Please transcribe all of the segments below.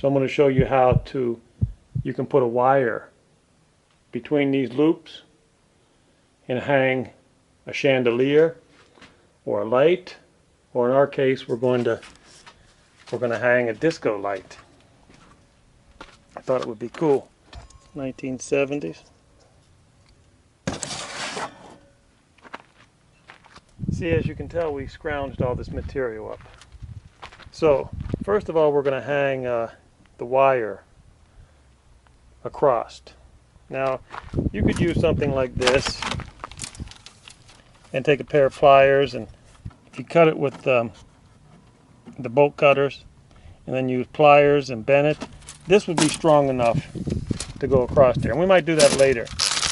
So I'm going to show you how you can put a wire between these loops and hang a chandelier or a light, or in our case we're going to hang a disco light. I thought it would be cool. 1970s. See, as you can tell, we scrounged all this material up. So first of all, we're going to hang the wire across. Now you could use something like this and take a pair of pliers, and if you cut it with the bolt cutters and then use pliers and bend it, this would be strong enough to go across there. And we might do that later.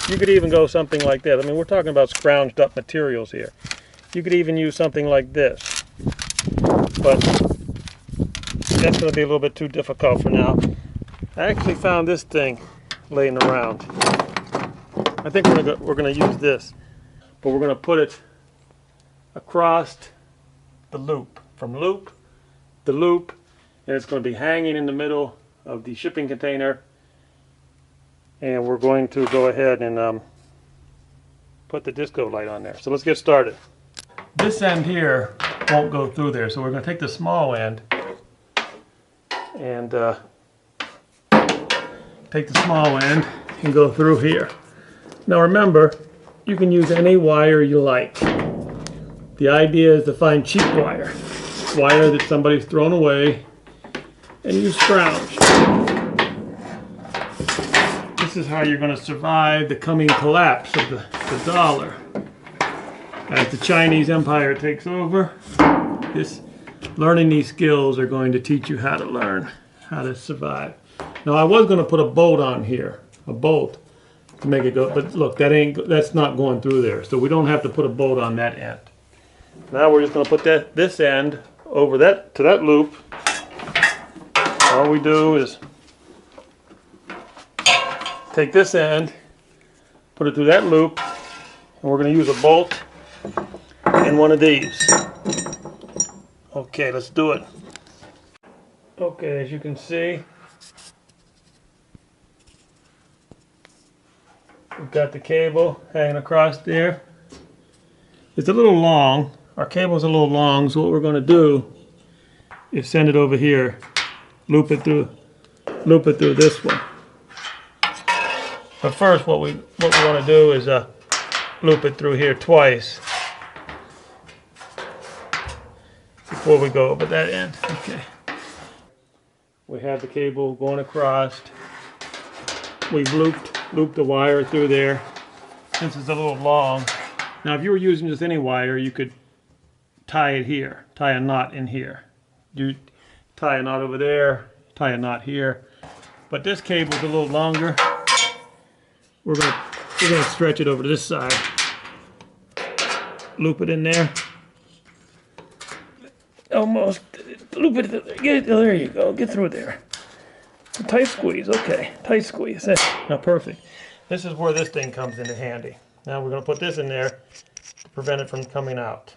You could even go something like that. I mean, we're talking about scrounged up materials here. You could even use something like this, but that's going to be a little bit too difficult for now. I actually found this thing laying around. I think we're going to use this, but we're going to put it across the loop, from loop to loop, and it's going to be hanging in the middle of the shipping container, and we're going to go ahead and put the disco light on there. So let's get started. This end here won't go through there, so we're going to take the small end and take the small end and go through here. Now remember, you can use any wire you like. The idea is to find cheap wire that somebody's thrown away and you scrounge. This is how you're going to survive the coming collapse of the dollar. As the Chinese Empire takes over, learning these skills are going to teach you how to learn how to survive. Now I was going to put a bolt on here, a bolt to make it go, but look, that's not going through there, so we don't have to put a bolt on that end. Now we're just going to put this end over to that loop. All we do is take this end, put it through that loop, and we're going to use a bolt in one of these. Okay, let's do it. Okay, as you can see, we've got the cable hanging across there. It's a little long. Our cable's a little long, so what we're going to do is send it over here, loop it through this one. But first, what we want to do is loop it through here twice before we go over that end. Okay. We have the cable going across. We've looped the wire through there. Since it's a little long. Now if you were using just any wire, you could tie it here, tie a knot in here. You tie a knot over there, tie a knot here. But this cable's a little longer. We're gonna stretch it over to this side. Loop it in there. Almost. Loop it. There you go. Get through there. A tight squeeze. Okay. Tight squeeze. Now perfect. This is where this thing comes into handy. Now we're going to put this in there to prevent it from coming out.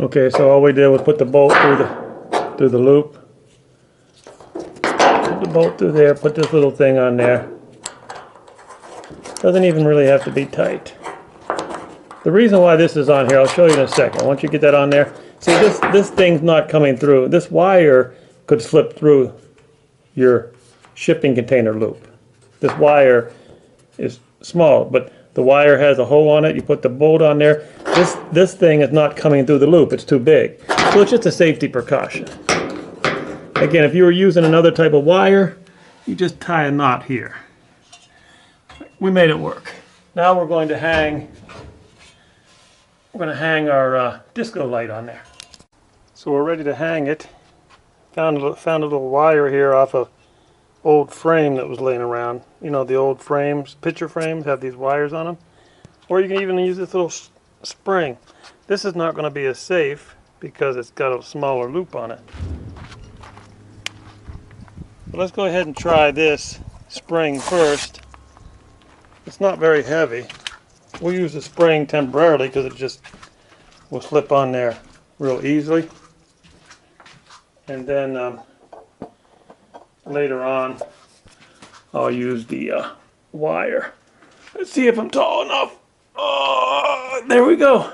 Okay, so all we did was put the bolt through the loop. Put the bolt through there. Put this little thing on there. Doesn't even really have to be tight. The reason why this is on here, I'll show you in a second. Once you get that on there, see this thing's not coming through. This wire could slip through your shipping container loop. This wire is small, but the wire has a hole on it. You put the bolt on there. This thing is not coming through the loop. It's too big. So it's just a safety precaution. Again, if you were using another type of wire, you just tie a knot here. We made it work. Now we're going to hang our disco light on there. So we're ready to hang it. Found a little wire here off a old frame that was laying around. You know, the old frames, picture frames, have these wires on them. Or you can even use this little spring. This is not going to be as safe because it's got a smaller loop on it. But let's go ahead and try this spring first. It's not very heavy. We'll use the spring temporarily because it just will slip on there real easily. And then later on, I'll use the wire. Let's see if I'm tall enough. Oh, there we go.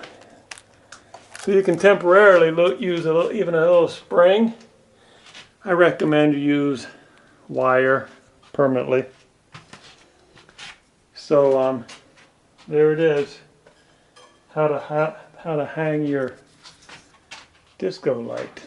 So you can temporarily use even a little spring. I recommend you use wire permanently. So there it is. How to hang your disco light.